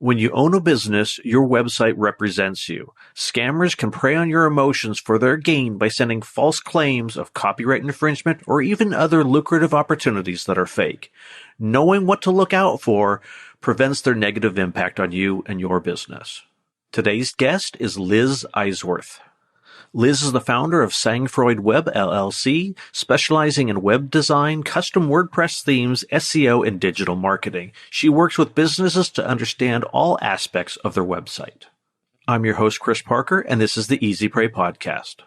When you own a business, your website represents you. Scammers can prey on your emotions for their gain by sending false claims of copyright infringement or even other lucrative opportunities that are fake. Knowing what to look out for prevents their negative impact on you and your business. Today's guest is Liz Eisworth. Liz is the founder of Sangfroid Web LLC, specializing in web design, custom WordPress themes, SEO, and digital marketing. She works with businesses to understand all aspects of their website. I'm your host, Chris Parker, and this is the Easy Prey Podcast.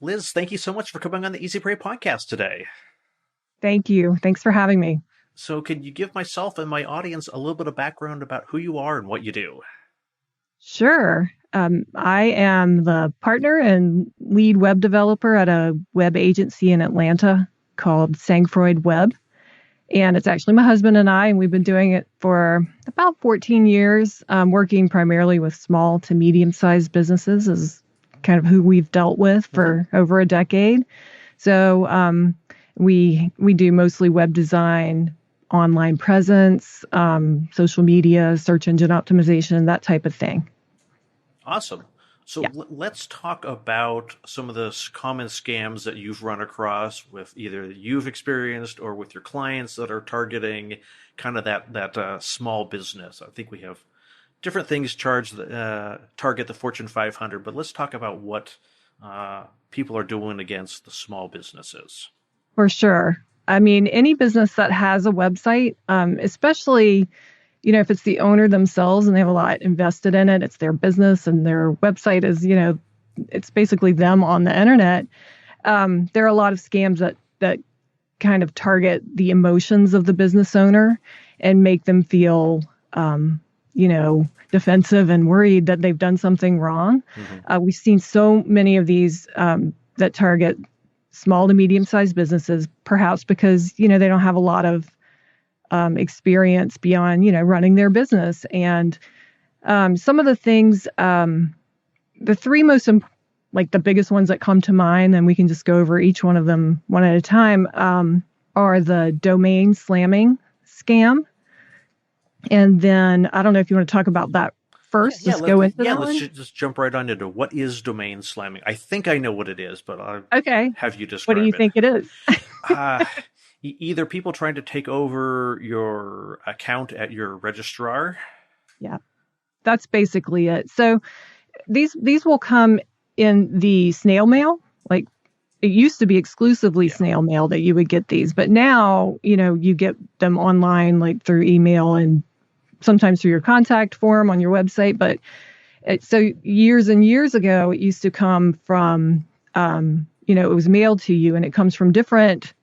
Liz, thank you so much for coming on the Easy Prey Podcast today. Thank you. Thanks for having me. So can you give myself and my audience a little bit of background about who you are and what you do? Sure. I am the partner and lead web developer at a web agency in Atlanta called Sangfroid Web. And it's actually my husband and I, and we've been doing it for about 14 years, working primarily with small to medium-sized businesses is kind of who we've dealt with for over a decade. So we do mostly web design, online presence, social media, search engine optimization, that type of thing. Awesome. So let's talk about some of the common scams that you've run across with either you've experienced or with your clients that are targeting kind of that small business. I think we have different things target the Fortune 500, but let's talk about what people are doing against the small businesses. For sure. I mean, any business that has a website, especially, if it's the owner themselves and they have a lot invested in it, it's their business and their website is, it's basically them on the internet. There are a lot of scams that kind of target the emotions of the business owner and make them feel, defensive and worried that they've done something wrong. Mm-hmm. We've seen so many of these that target small to medium-sized businesses, perhaps because, they don't have a lot of experience beyond, running their business. And some of the things, the three most, the biggest ones that come to mind, and we can just go over each one of them one at a time, are the domain slamming scam. And then I don't know if you want to talk about that first. Let's just jump right on into what is domain slamming. I think I know what it is, but I'll have you describe it. What do you think it is? Either people trying to take over your account at your registrar. Yeah, that's basically it. So these will come in the snail mail. Like it used to be exclusively snail mail that you would get these, but now, you get them online, like through email and sometimes through your contact form on your website. But so years and years ago, it used to come from, it was mailed to you, and it comes from different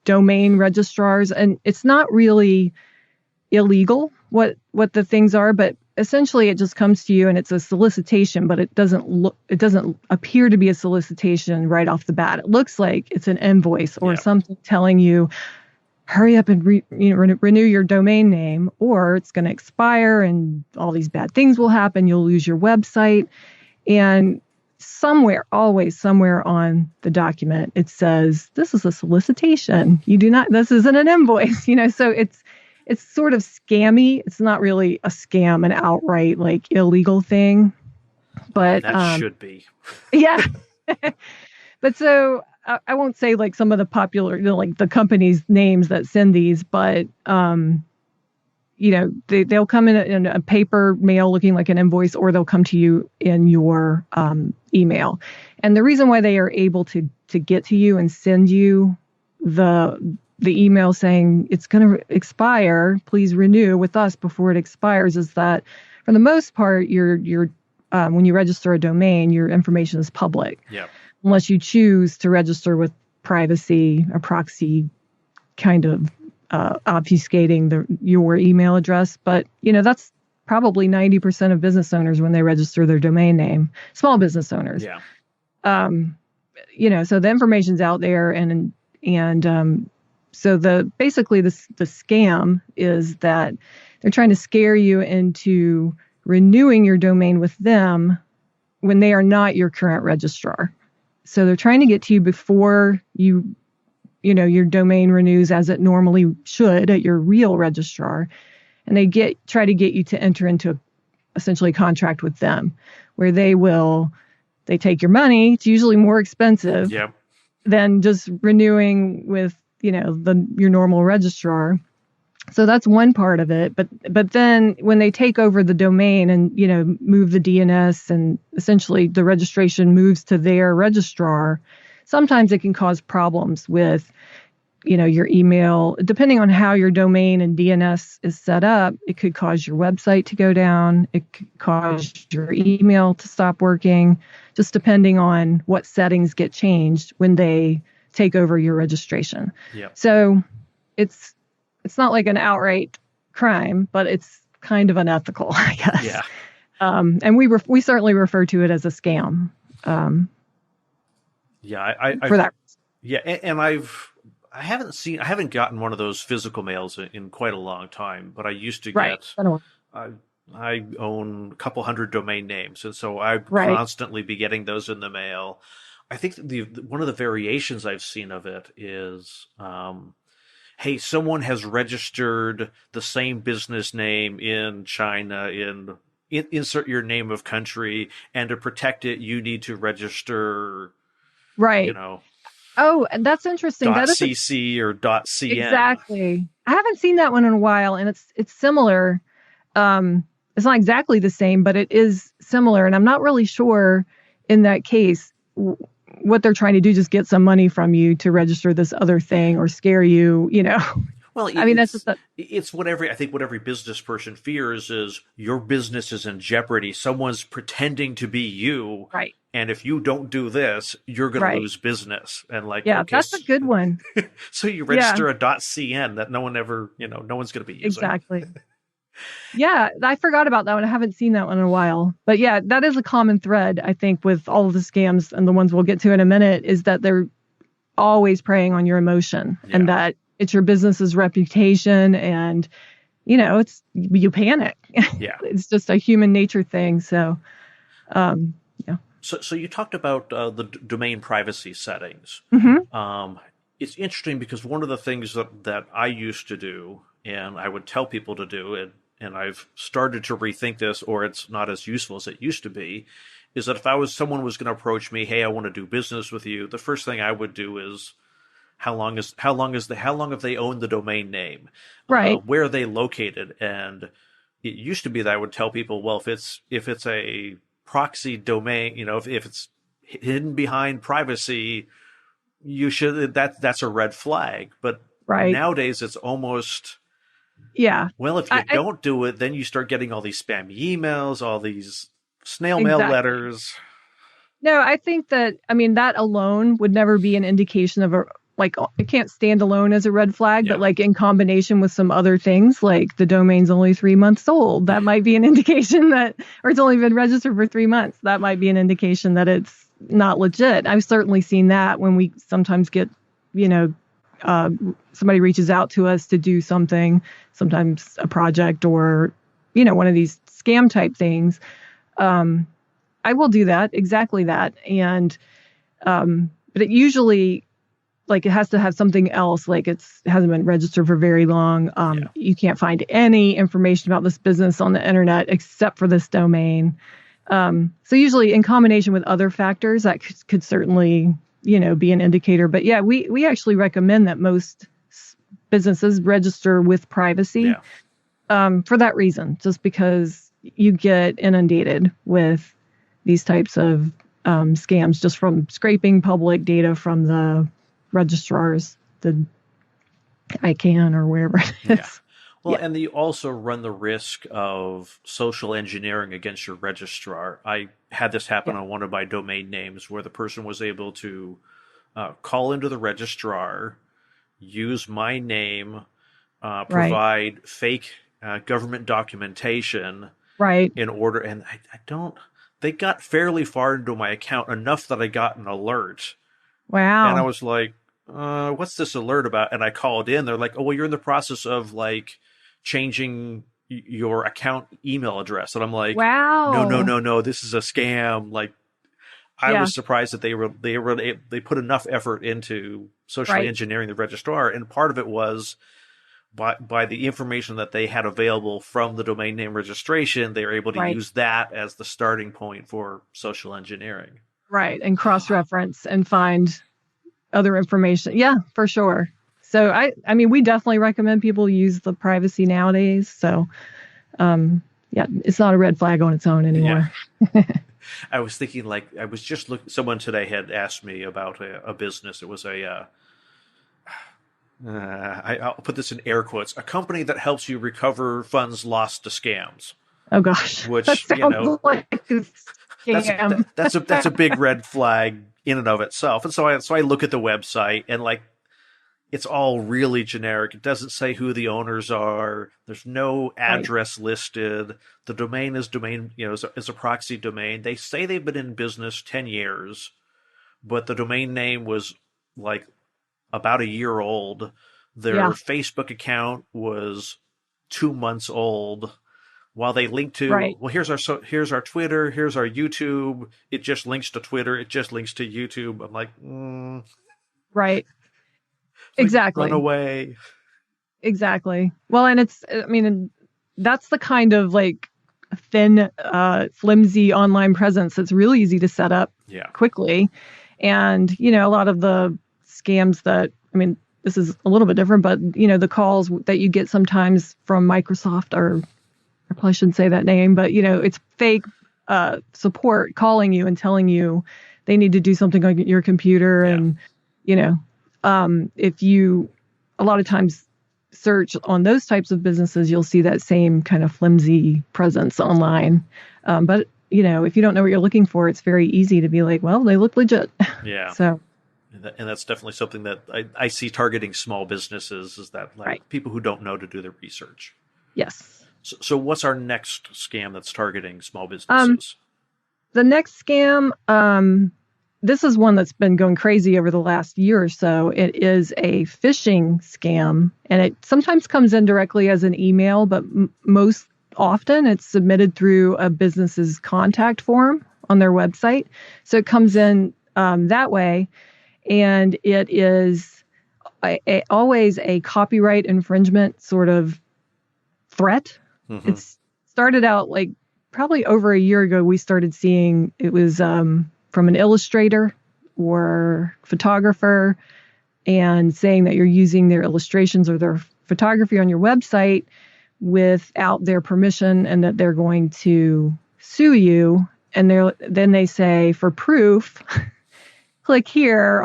domain registrars, and it's not really illegal what the things are, but essentially it just comes to you and it's a solicitation, but it doesn't appear to be a solicitation right off the bat. It looks like it's an invoice or something telling you hurry up and renew your domain name, or it's going to expire and all these bad things will happen. You'll lose your website. And always somewhere on the document, it says, this is a solicitation. This isn't an invoice, so it's sort of scammy. It's not really a scam, an outright illegal thing, but that should be. Yeah. But so I won't say some of the popular, the companies' names that send these, but, they'll come in a paper mail looking like an invoice, or they'll come to you in your email. And the reason why they are able to get to you and send you the email saying it's going to expire, please renew with us before it expires, is that for the most part, your when you register a domain, your information is public. Yeah. Unless you choose to register with privacy, a proxy kind of obfuscating your email address. But, that's probably 90% of business owners when they register their domain name, small business owners. Yeah. So the information's out there. And so the scam is that they're trying to scare you into renewing your domain with them when they are not your current registrar. So they're trying to get to you before your domain renews as it normally should at your real registrar. and they try to get you to enter into essentially a contract with them, where they take your money. It's usually more expensive Yep. than just renewing with, your normal registrar. So that's one part of it. But then when they take over the domain and, move the DNS, and essentially the registration moves to their registrar, sometimes it can cause problems with, your email. Depending on how your domain and DNS is set up, it could cause your website to go down. It could cause your email to stop working, just depending on what settings get changed when they take over your registration. Yep. So it's not like an outright crime, but it's kind of unethical, I guess. Yeah. And we certainly refer to it as a scam. For that. Yeah, and I haven't gotten one of those physical mails in quite a long time, but I used to get. I own a couple hundred domain names, and so I constantly be getting those in the mail. I think one of the variations I've seen of it is, hey, someone has registered the same business name in China, insert your name of country, and to protect it, you need to register, Oh, and that's interesting. .cc or .cn. Exactly. I haven't seen that one in a while, and it's similar. It's not exactly the same, but it is similar, and I'm not really sure in that case what they're trying to do, just get some money from you to register this other thing or scare you, Well, I mean, that's just it's what every business person fears is your business is in jeopardy. Someone's pretending to be you. Right. And if you don't do this, you're going to lose business. And okay, that's a good one. So you register a .cn that no one ever, no one's going to be using. Exactly. Yeah, I forgot about that one. I haven't seen that one in a while. But yeah, that is a common thread, I think, with all of the scams, and the ones we'll get to in a minute, is that they're always preying on your emotion, and that it's your business's reputation, and, you panic. Yeah. It's just a human nature thing. So, So you talked about the domain privacy settings. Mm-hmm. It's interesting because one of the things that I used to do, and I would tell people to do, and I've started to rethink this, or it's not as useful as it used to be, is that if someone was going to approach me, hey, I want to do business with you, the first thing I would do is how long have they owned the domain name? Right. Where are they located? And it used to be that I would tell people, well, if it's a proxy domain, if it's hidden behind privacy, that's a red flag. But nowadays it's almost, well, if you don't do it, then you start getting all these spam emails, all these snail mail letters. No, I think that alone would never be an indication of it can't stand alone as a red flag, but in combination with some other things, like the domain's only 3 months old, that might be an indication or it's only been registered for 3 months. That might be an indication that it's not legit. I've certainly seen that when we sometimes get, somebody reaches out to us to do something, sometimes a project or, one of these scam type things. I will do that, exactly that. And, but it usually, it has to have something else, it hasn't been registered for very long. You can't find any information about this business on the internet except for this domain. So usually in combination with other factors, that could certainly, be an indicator. But yeah, we actually recommend that most businesses register with privacy for that reason, just because you get inundated with these types of scams just from scraping public data from the registrars, the ICANN or wherever it is. Yeah. Well, and you also run the risk of social engineering against your registrar. I had this happen on one of my domain names where the person was able to call into the registrar, use my name, provide fake government documentation in order. And they got fairly far into my account, enough that I got an alert. Wow. And I was like, what's this alert about? And I called in. They're like, oh, well, you're in the process of changing your account email address. And I'm like, wow, no, this is a scam. I was surprised that they put enough effort into socially engineering the registrar. And part of it was by the information that they had available from the domain name registration, they were able to Right. use that as the starting point for social engineering. Right. And cross-reference and find other information. Yeah, for sure. So I mean, we definitely recommend people use the privacy nowadays. So, yeah, it's not a red flag on its own anymore. Yeah. I was thinking, like, I was just looking, someone today had asked me about a business. It was I'll put this in air quotes, a company that helps you recover funds lost to scams. Oh gosh, Which, that sounds like a scam. that's a big red flag in and of itself. And so I look at the website, and like, it's all really generic. It doesn't say who the owners are. There's no address listed. The domain is a proxy domain. They say they've been in business 10 years, but the domain name was like about a year old. Their Facebook account was 2 months old. While they link to, well, here's our Twitter, here's our YouTube. It just links to Twitter. It just links to YouTube. I'm like, right. Like, exactly. run away. Exactly. Well, and that's the kind of like thin, flimsy online presence that's really easy to set up quickly. And, a lot of the scams that, this is a little bit different, but, the calls that you get sometimes from Microsoft, or I probably shouldn't say that name, but, it's fake support calling you and telling you they need to do something on your computer. And, if you a lot of times search on those types of businesses, you'll see that same kind of flimsy presence online. But, if you don't know what you're looking for, it's very easy to be like, well, they look legit. Yeah. So. And that's definitely something that I see targeting small businesses, is that people who don't know to do their research. Yes. So what's our next scam that's targeting small businesses? The next scam, this is one that's been going crazy over the last year or so. It is a phishing scam, and it sometimes comes in directly as an email, but most often it's submitted through a business's contact form on their website. So it comes in that way, and it is always a copyright infringement sort of threat. Mm-hmm. It's started out like probably over a year ago. We started seeing it was from an illustrator or photographer, and saying that you're using their illustrations or their photography on your website without their permission, and that they're going to sue you. And then they say, for proof, click here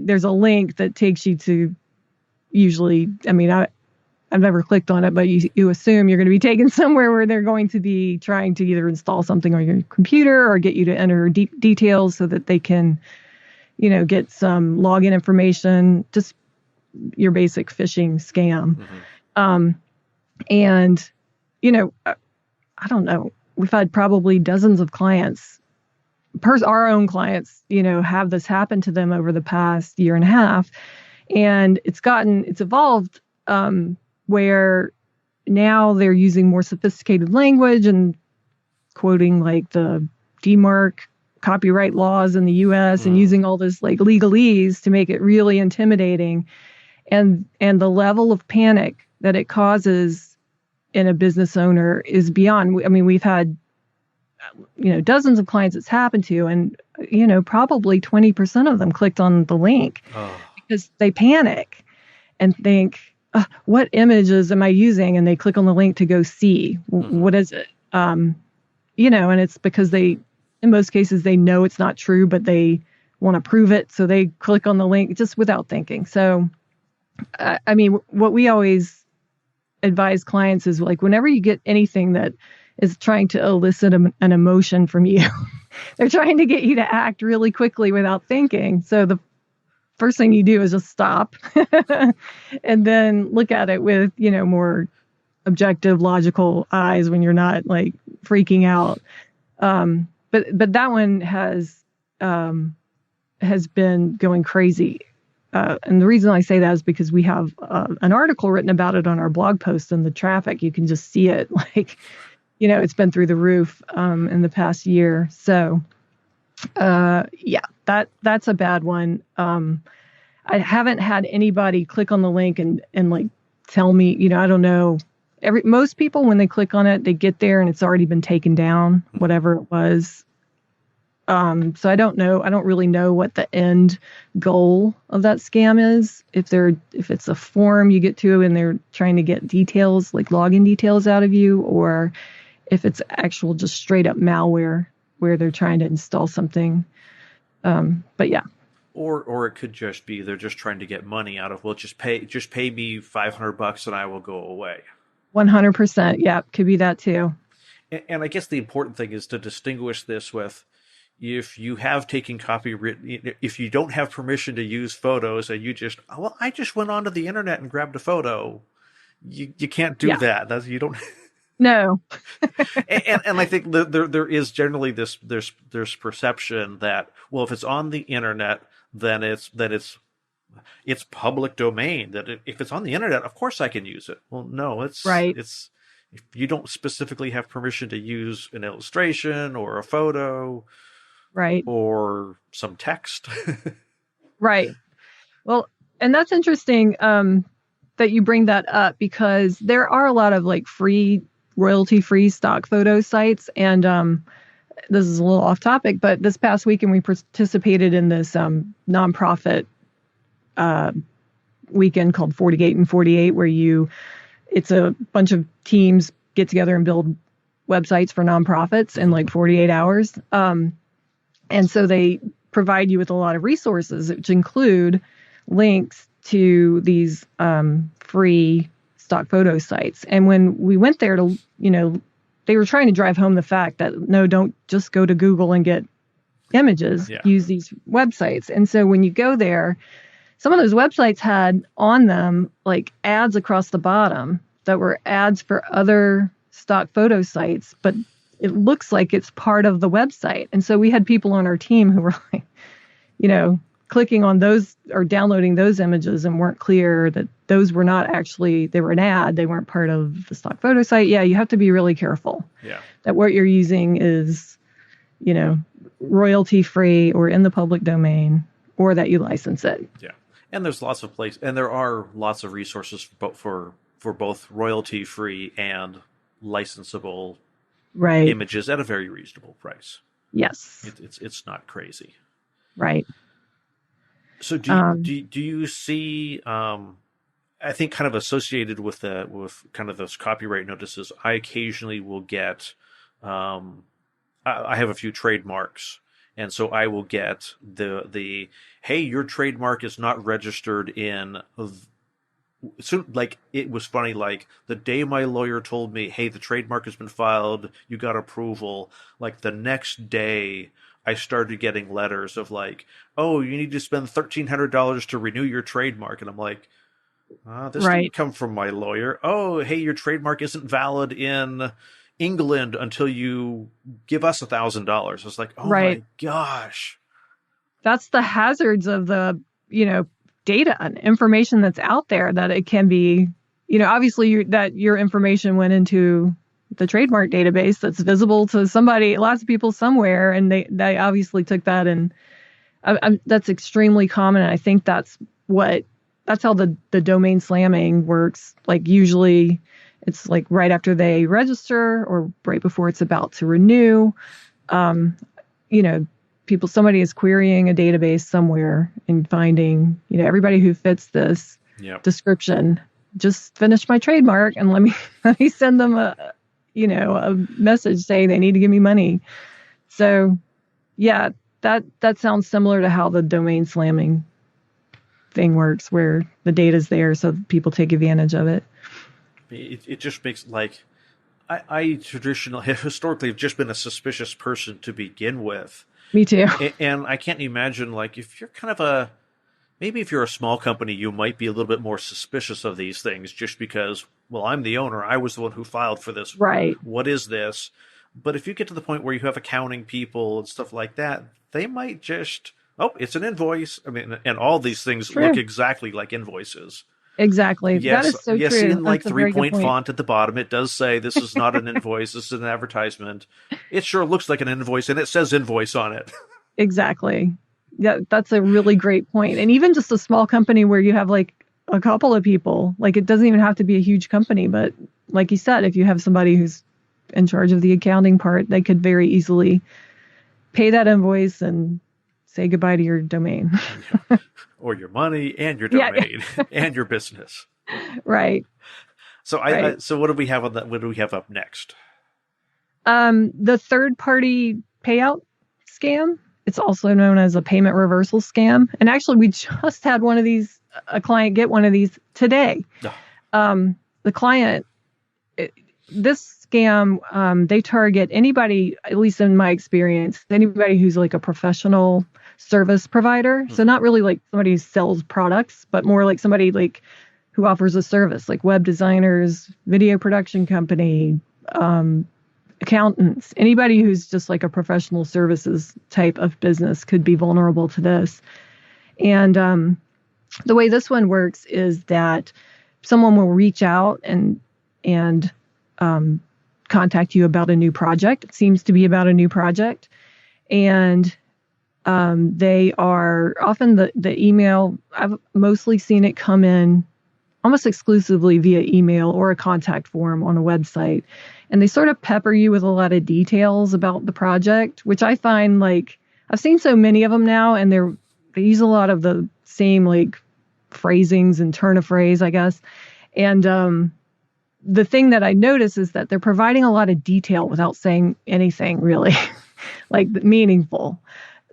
there's a link that takes you to, usually, I've never clicked on it, but you assume you're going to be taken somewhere where they're going to be trying to either install something on your computer or get you to enter details so that they can, get some login information, just your basic phishing scam. Mm-hmm. And, I don't know, we've had probably dozens of clients, our own clients, have this happen to them over the past year and a half. And it's evolved, where now they're using more sophisticated language and quoting like the DMARC copyright laws in the US and using all this like legalese to make it really intimidating. And the level of panic that it causes in a business owner is beyond. We've had, dozens of clients it's happened to, and, probably 20% of them clicked on the link because they panic and think, what images am I using? And they click on the link to go see what is it? And it's because in most cases, they know it's not true, but they want to prove it. So they click on the link just without thinking. So, what we always advise clients is like, whenever you get anything that is trying to elicit an emotion from you, they're trying to get you to act really quickly without thinking. So the first thing you do is just stop and then look at it with, more objective, logical eyes when you're not like freaking out. But that one has been going crazy. And the reason I say that is because we have an article written about it on our blog post, and the traffic, you can just see it like, it's been through the roof in the past year. So that's a bad one. I haven't had anybody click on the link and like tell me, I don't know. Most people, when they click on it, they get there and it's already been taken down, whatever it was. So I don't know. I don't really know what the end goal of that scam is. If it's a form you get to and they're trying to get details, like login details out of you, or if it's actual just straight up malware where they're trying to install something. But yeah. Or it could just be they're just trying to get money out of, well, just pay me $500 and I will go away. 100%. Yeah, could be that too. And I guess the important thing is to distinguish this with, if you have taken copyright, if you don't have permission to use photos and I just went onto the internet and grabbed a photo, you can't do that. You don't. No. and I think there is generally there's perception that, well, if it's on the internet, then it's public domain. That if it's on the internet, of course I can use it. Well, no, it's right. It's, if you don't specifically have permission to use an illustration or a photo, right, or some text, right. Well, and that's interesting that you bring that up, because there are a lot of like royalty-free stock photo sites, and this is a little off topic, but this past weekend we participated in this nonprofit weekend called 48 and 48, where it's a bunch of teams get together and build websites for nonprofits in like 48 hours. And so they provide you with a lot of resources, which include links to these free stock photo sites. And when we went there to, they were trying to drive home the fact that, no, don't just go to Google and get images, use these websites. And so when you go there, some of those websites had on them like ads across the bottom that were ads for other stock photo sites, but it looks like it's part of the website. And so we had people on our team who were like, clicking on those or downloading those images and weren't clear that those were not actually, they were an ad. They weren't part of the stock photo site. Yeah, you have to be really careful that what you're using is, royalty free or in the public domain, or that you license it. Yeah. And there's lots of places, and there are lots of resources for both royalty free and licensable images at a very reasonable price. Yes. It's not crazy. Right. So do you see, I think kind of associated with kind of those copyright notices, I occasionally will get, I have a few trademarks, and so I will get the hey, your trademark is not registered in. So, like, it was funny, like, the day my lawyer told me, hey, the trademark has been filed, you got approval, like, the next day I started getting letters of like, oh, you need to spend $1,300 to renew your trademark. And I'm like, this didn't come from my lawyer. Oh, hey, your trademark isn't valid in England until you give us $1,000. I was like, oh my gosh. That's the hazards of the, data and information that's out there, that it can be, obviously your information went into the trademark database that's visible to somebody, lots of people somewhere, and they obviously took that, and that's extremely common. And I think that's how the domain slamming works. Like, usually it's like right after they register or right before it's about to renew. Somebody is querying a database somewhere and finding, everybody who fits this description. Just finish my trademark and let me send them a message saying they need to give me money. So yeah, that sounds similar to how the domain slamming thing works, where the data's there so people take advantage of it. It just makes, like, I historically have just been a suspicious person to begin with. Me too. And I can't imagine, like, if you're kind of maybe if you're a small company, you might be a little bit more suspicious of these things just because, well, I'm the owner. I was the one who filed for this. Right. What is this? But if you get to the point where you have accounting people and stuff like that, they might just, oh, it's an invoice. I mean, and all these things look exactly like invoices. Exactly. Yes, that is so yes, true. in like 3-point font at the bottom, it does say this is not an invoice, this is an advertisement. It sure looks like an invoice, and it says invoice on it. Exactly. Yeah, that's a really great point. And even just a small company where you have like a couple of people. Like, it doesn't even have to be a huge company, but like you said, if you have somebody who's in charge of the accounting part, they could very easily pay that invoice and say goodbye to your domain. Or your money and your Yeah. domain and your business. Right. So Right. so what do we have on that? What do we have up next? The third party payout scam. It's also known as a payment reversal scam. And actually, we just had a client get one of these today. The client, this scam, they target anybody, at least in my experience, anybody who's like a professional service provider. So not really like somebody who sells products, but more like somebody like who offers a service, like web designers, video production company, accountants, anybody who's just like a professional services type of business could be vulnerable to this. And the way this one works is that someone will reach out and contact you about a new project. It seems to be about a new project. And they are often the email, I've mostly seen it come in almost exclusively via email or a contact form on a website. And they sort of pepper you with a lot of details about the project, which I find like, I've seen so many of them now, and they use a lot of the same like phrasings and turn of phrase, I guess. And the thing that I notice is that they're providing a lot of detail without saying anything really like meaningful.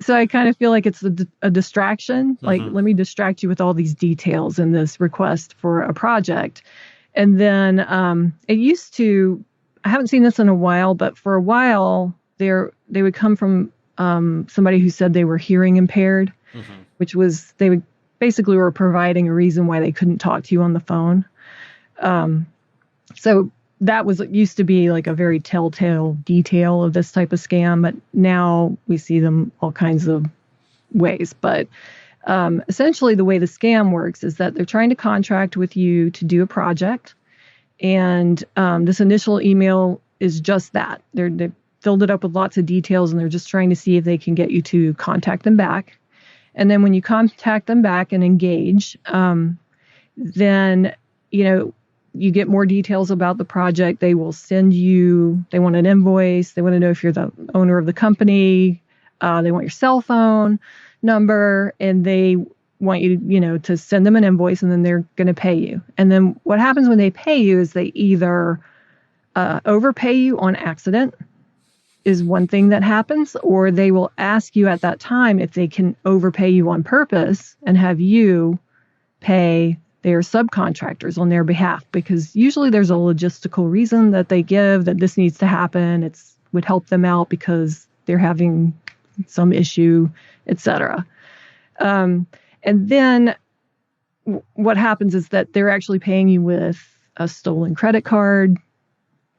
So I kind of feel like it's a distraction. Like, let me distract you with all these details in this request for a project. And then it used to, I haven't seen this in a while, but for a while they would come from somebody who said they were hearing impaired, which was, they would basically were providing a reason why they couldn't talk to you on the phone. So that used to be like a very telltale detail of this type of scam, but now we see them all kinds of ways. But essentially the way the scam works is that they're trying to contract with you to do a project. And this initial email is just that. They've filled it up with lots of details, and they're just trying to see if they can get you to contact them back. And then when you contact them back and engage, then, you get more details about the project. They will send you, they want an invoice. They want to know if you're the owner of the company. They want your cell phone number, and they want you, to send them an invoice, and then they're going to pay you. And then what happens when they pay you is they either overpay you on accident is one thing that happens, or they will ask you at that time if they can overpay you on purpose and have you pay their subcontractors on their behalf, because usually there's a logistical reason that they give that this needs to happen. It would help them out because they're having some issue, etc. And then what happens is that they're actually paying you with a stolen credit card.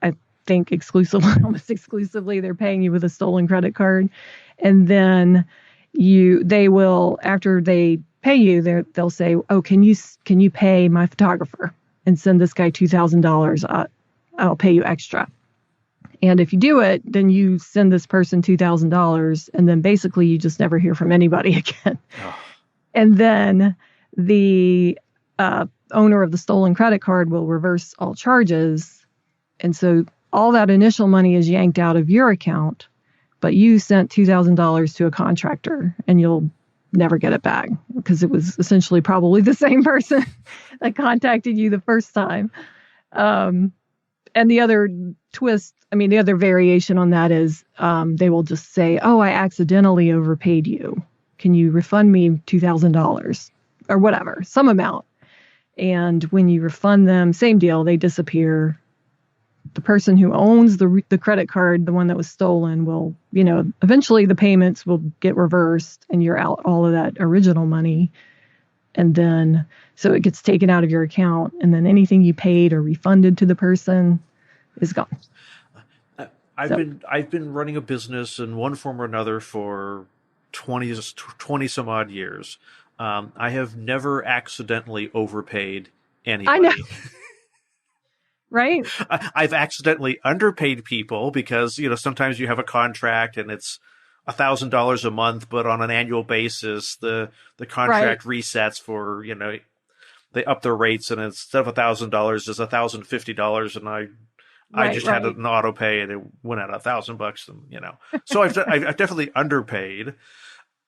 I think almost exclusively, they're paying you with a stolen credit card. And then they will, after they pay you, they'll say, "Oh, can you pay my photographer and send this guy $2,000? I'll pay you extra." And if you do it, then you send this person $2,000, and then basically you just never hear from anybody again. Oh. And then the owner of the stolen credit card will reverse all charges, and so all that initial money is yanked out of your account, but you sent $2,000 to a contractor, and you'll never get it back because it was essentially probably the same person that contacted you the first time. And the other the other variation on that is they will just say, "Oh, I accidentally overpaid you. Can you refund me $2,000 or whatever, some amount?" And when you refund them, same deal, they disappear. The person who owns the credit card, the one that was stolen, will, eventually the payments will get reversed and you're out all of that original money. And then, so it gets taken out of your account, and then anything you paid or refunded to the person is gone. I've been running a business in one form or another for 20 some odd years. I have never accidentally overpaid anybody. I know. Right? I've accidentally underpaid people because, sometimes you have a contract and it's $1,000 a month, but on an annual basis, the contract resets for, they up their rates, and instead of $1,000, it's $1,050, and I just had an auto pay, and it went out $1,000, and So I've definitely underpaid.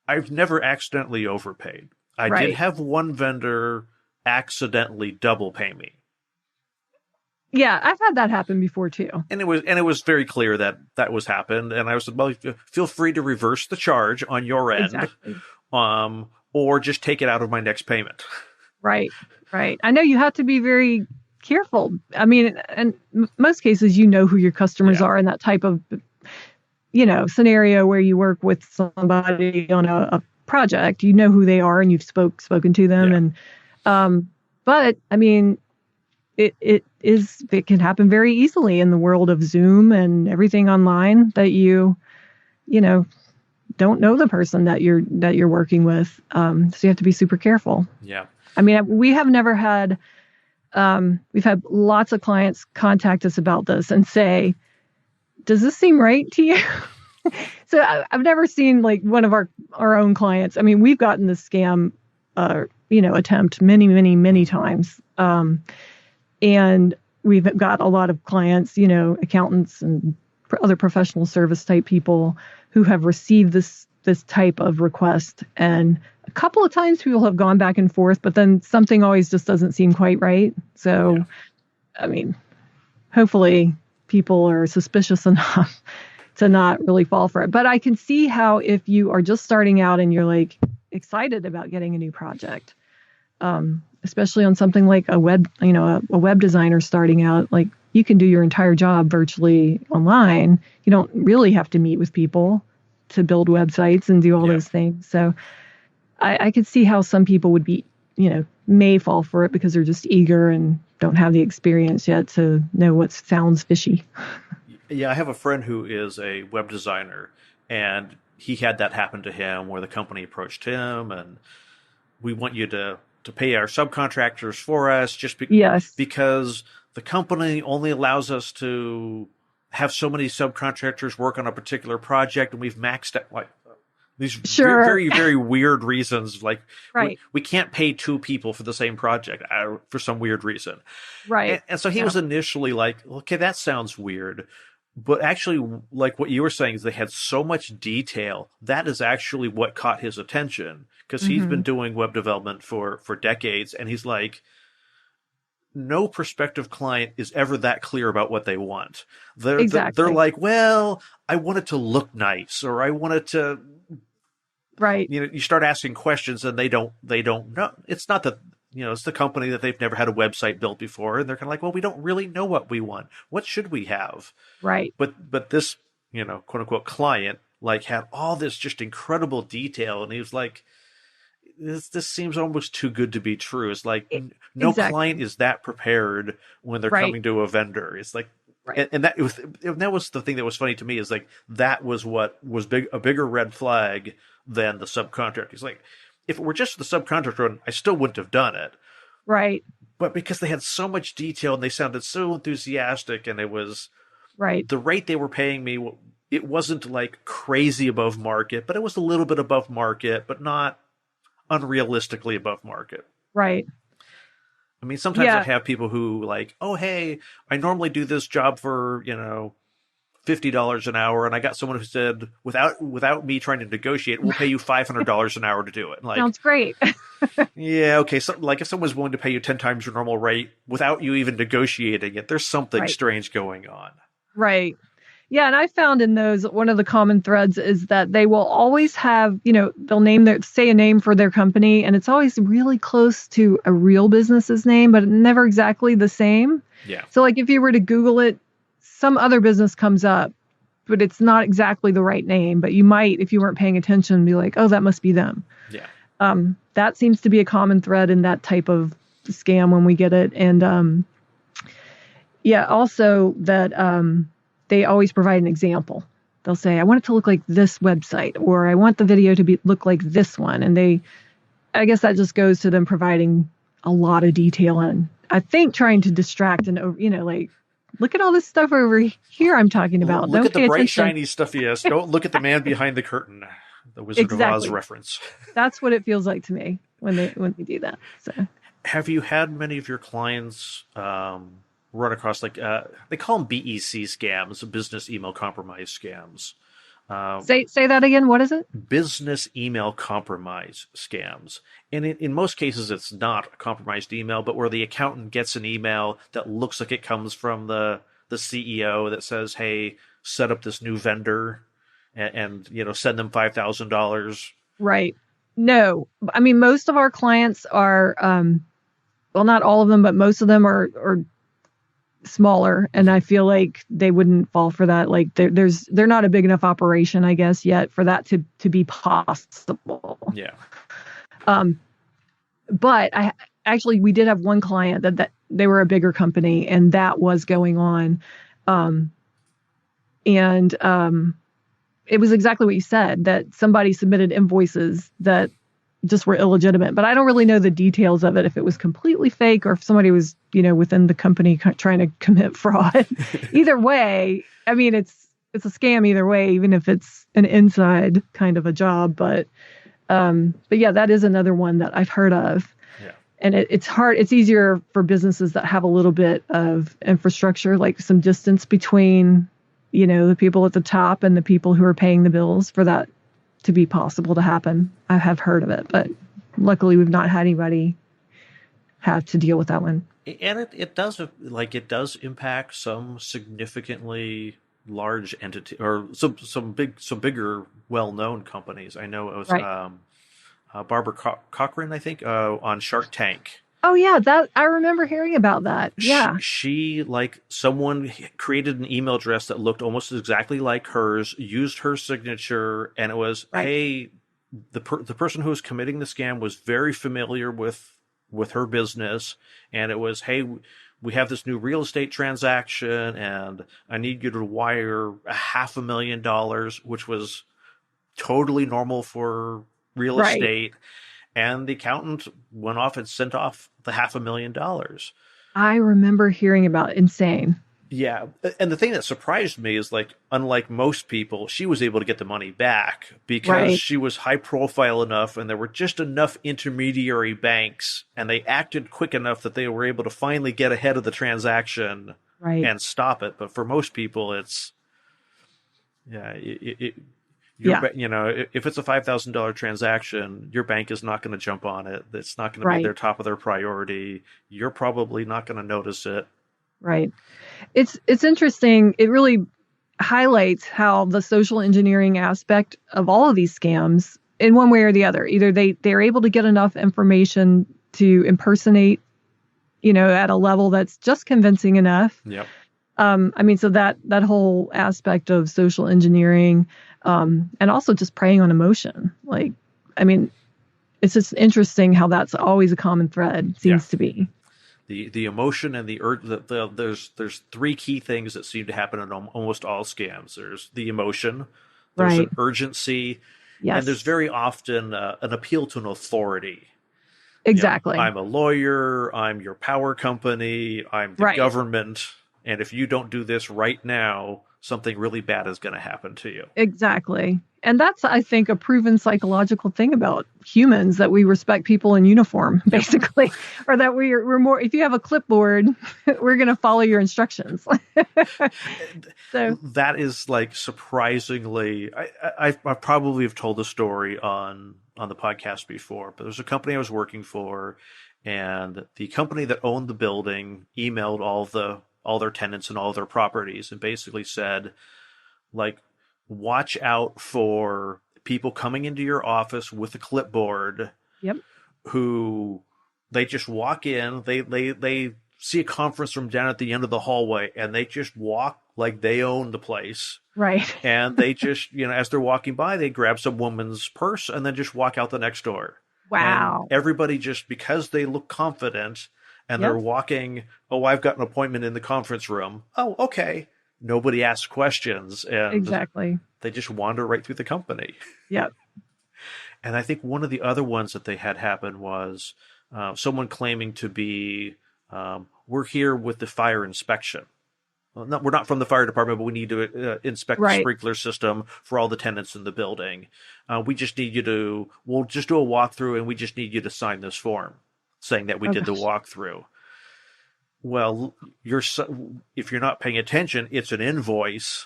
I've never accidentally overpaid. I did have one vendor accidentally double pay me. Yeah, I've had that happen before too. And it was very clear that was happened. And I said, well, feel free to reverse the charge on your end, or just take it out of my next payment. Right. I know you have to be very careful. I mean, in most cases, who your customers are in that type of, scenario where you work with somebody on a project. You know who they are, and you've spoken to them, and but I mean. It can happen very easily in the world of Zoom and everything online that you don't know the person that you're working with. So you have to be super careful. Yeah. I mean, we have never had, we've had lots of clients contact us about this and say, does this seem right to you? So I've never seen like one of our own clients. I mean, we've gotten this scam, attempt many times. And we've got a lot of clients, accountants and other professional service type people who have received this type of request. And a couple of times people have gone back and forth, but then something always just doesn't seem quite right. So, I mean, hopefully people are suspicious enough to not really fall for it. But I can see how if you are just starting out and you're like excited about getting a new project, especially on something like a web designer starting out, like you can do your entire job virtually online. You don't really have to meet with people to build websites and do all those things. So I could see how some people would be, may fall for it because they're just eager and don't have the experience yet to know what sounds fishy. Yeah, I have a friend who is a web designer, and he had that happen to him where the company approached him and we want you to pay our subcontractors for us just because the company only allows us to have so many subcontractors work on a particular project, and we've maxed out like these very, very weird reasons. Like we can't pay two people for the same project for some weird reason. Right. And so he was initially like, okay, that sounds weird. But actually, like what you were saying, is they had so much detail. That is actually what caught his attention, because he's been doing web development for decades. And he's like, no prospective client is ever that clear about what they want. They're like, well, I want it to look nice, or I want it to. Right. You start asking questions and they don't know. It's not that. It's the company that they've never had a website built before, and they're kind of like, well, we don't really know what we want. What should we have? Right. But this, quote unquote client, like had all this just incredible detail, and he was like, this seems almost too good to be true. It's like no client is that prepared when they're coming to a vendor. It's like, and that was the thing that was funny to me, is like that was what was a bigger red flag than the subcontract. It's like, if it were just the subcontractor, I still wouldn't have done it. Right. But because they had so much detail and they sounded so enthusiastic, and it was the rate they were paying me, it wasn't like crazy above market, but it was a little bit above market, but not unrealistically above market. Right. I mean, sometimes I have people who like, oh, hey, I normally do this job for, $50 an hour, and I got someone who said, without me trying to negotiate, we'll pay you $500 an hour to do it. Like, sounds great. Yeah, okay. So, like, if someone's willing to pay you 10 times your normal rate without you even negotiating it, there's something strange going on. Right. Yeah, and I found in those, one of the common threads is that they will always have, they'll say a name for their company, and it's always really close to a real business's name, but never exactly the same. Yeah. So, like, if you were to Google it, some other business comes up, but it's not exactly the right name. But you might, if you weren't paying attention, be like, oh, that must be them. Yeah. That seems to be a common thread in that type of scam when we get it. And also that they always provide an example. They'll say, I want it to look like this website, or I want the video to look like this one. And I guess that just goes to them providing a lot of detail, and I think trying to distract and, like, look at all this stuff over here I'm talking about. Look at the bright, shiny stuff, yes. Don't look at the man behind the curtain. The Wizard of Oz reference. That's what it feels like to me when they do that. So, Have you had many of your clients run across like they call them BEC scams, business email compromise scams? Say that again. What is it? Business email compromise scams. And in most cases, it's not a compromised email, but where the accountant gets an email that looks like it comes from the CEO that says, "Hey, set up this new vendor and send them $5,000." Right. No, I mean, most of our clients are, well, not all of them, but most of them are smaller, and I feel like they wouldn't fall for that. Like they're not a big enough operation, I guess, yet for that to be possible. Yeah. But we did have one client that they were a bigger company, and that was going on, and it was exactly what you said, that somebody submitted invoices that just were illegitimate. But I don't really know the details of it, if it was completely fake or if somebody was, within the company trying to commit fraud. Either way, I mean, it's a scam either way, even if it's an inside kind of a job. But yeah, that is another one that I've heard of. Yeah. And it's hard. It's easier for businesses that have a little bit of infrastructure, like some distance between the people at the top and the people who are paying the bills, for that to be possible to happen. I have heard of it, but luckily we've not had anybody have to deal with that one. And it does impact some significantly large entity, or some bigger well-known companies. I know it was Right. Barbara Corcoran, I think, on Shark Tank. Oh yeah, that I remember hearing about that. Yeah. She like someone created an email address that looked almost exactly like hers, used her signature, and it was, Right. hey, the person who was committing the scam was very familiar with her business, and it was, hey, we have this new real estate transaction, and I need you to wire $500,000, which was totally normal for real Right. estate. And the accountant went off and sent off the $500,000. I remember hearing about it. Insane. Yeah. And the thing that surprised me is, like, unlike most people, she was able to get the money back because Right. she was high profile enough, and there were just enough intermediary banks, and they acted quick enough that they were able to finally get ahead of the transaction Right. and stop it. But for most people, it's, yeah, if it's a $5,000 transaction, your bank is not going to jump on it. It's not going to be Right. their top of their priority. You're probably not going to notice it. Right. It's interesting. It really highlights how the social engineering aspect of all of these scams, in one way or the other, either they're able to get enough information to impersonate, at a level that's just convincing enough. Yep. I mean, so that whole aspect of social engineering, and also just preying on emotion. Like, I mean, it's just interesting how that's always a common thread, seems to be. The emotion and the urge. There's three key things that seem to happen in almost all scams. There's the emotion, there's Right. an urgency, Yes. and there's very often an appeal to an authority. Exactly. I'm a lawyer. I'm your power company. I'm the Right. government. And if you don't do this right now, something really bad is going to happen to you. Exactly. And that's, I think, a proven psychological thing about humans, that we respect people in uniform, basically, or that we're more, if you have a clipboard, we're going to follow your instructions. So that is, like, surprisingly, I probably have told the story on the podcast before, but there's a company I was working for, and the company that owned the building emailed all their tenants and all their properties, and basically said, like, watch out for people coming into your office with a clipboard. Yep. Who they just walk in, they see a conference room down at the end of the hallway, and they just walk like they own the place. Right. And they just, as they're walking by, they grab some woman's purse and then just walk out the next door. Wow. And everybody, just because they look confident and they're walking, oh, I've got an appointment in the conference room. Oh, okay. Nobody asks questions, and Exactly. they just wander right through the company. Yep. And I think one of the other ones that they had happen was someone claiming to be, we're here with the fire inspection. Well, we're not from the fire department, but we need to inspect the sprinkler system for all the tenants in the building. We'll just do a walkthrough, and we just need you to sign this form. saying that we Oh, did the gosh. walkthrough. Well, if you're not paying attention, it's an invoice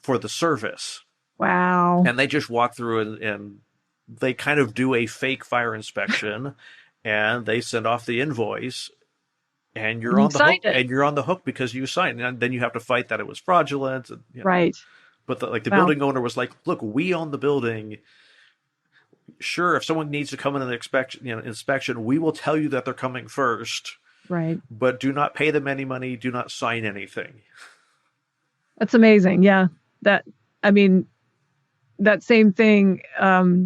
for the service. Wow. And they just walk through and they kind of do a fake fire inspection and they send off the invoice and you're You on the hook signed it. and you're on the hook because you signed, and then you have to fight that it was fraudulent. And, Right. But the Wow. building owner was like, look, we own the building. Sure, if someone needs to come in an inspection, we will tell you that they're coming first, Right. but do not pay them any money. Do not sign anything. That's amazing. Yeah. I mean, that same thing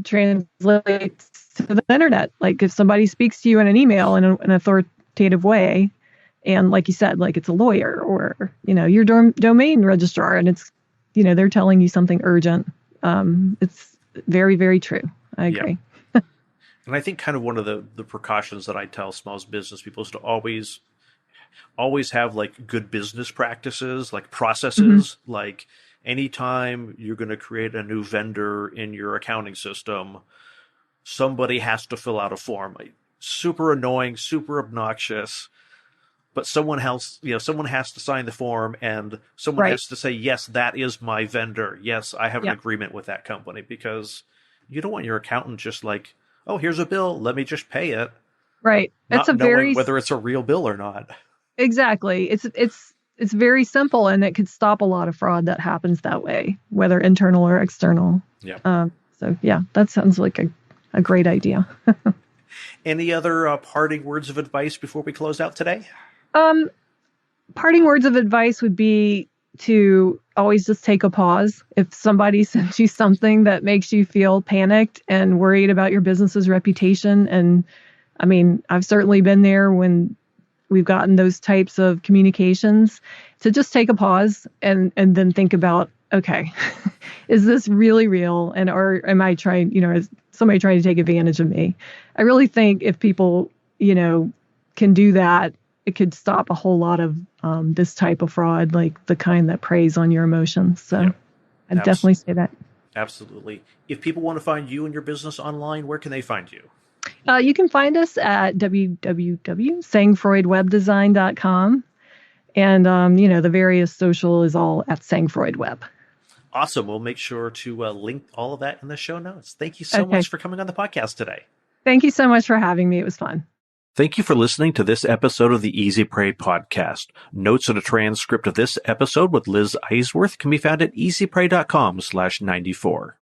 translates to the internet. Like if somebody speaks to you in an email in an authoritative way, and like you said, like it's a lawyer or, your domain registrar, and it's, they're telling you something urgent. It's very, very true. I agree. Yeah. And I think kind of one of the precautions that I tell small business people is to always have like good business practices, like processes, like anytime you're going to create a new vendor in your accounting system, somebody has to fill out a form. Like, super annoying, super obnoxious, but someone else, someone has to sign the form and someone has to say, yes, that is my vendor. Yes, I have an agreement with that company, because you don't want your accountant just like, oh, here's a bill, let me just pay it. Right. Not knowing whether it's a real bill or not. Exactly. It's very simple, and it could stop a lot of fraud that happens that way, whether internal or external. Yeah. So yeah, that sounds like a great idea. Any other parting words of advice before we close out today? Parting words of advice would be to always just take a pause. If somebody sends you something that makes you feel panicked and worried about your business's reputation, and I mean, I've certainly been there when we've gotten those types of communications, to just take a pause and then think about, okay, is this really real? Or am I trying, is somebody trying to take advantage of me? I really think if people, can do that, it could stop a whole lot of this type of fraud, like the kind that preys on your emotions. So I'd definitely say that. Absolutely. If people want to find you and your business online, where can they find you? You can find us at www.sangfreudwebdesign.com. And, the various social is all at sangfreudweb. Awesome. We'll make sure to link all of that in the show notes. Thank you so much for coming on the podcast today. Thank you so much for having me. It was fun. Thank you for listening to this episode of the Easy Pray podcast. Notes and a transcript of this episode with Liz Eisworth can be found at easypray.com/94.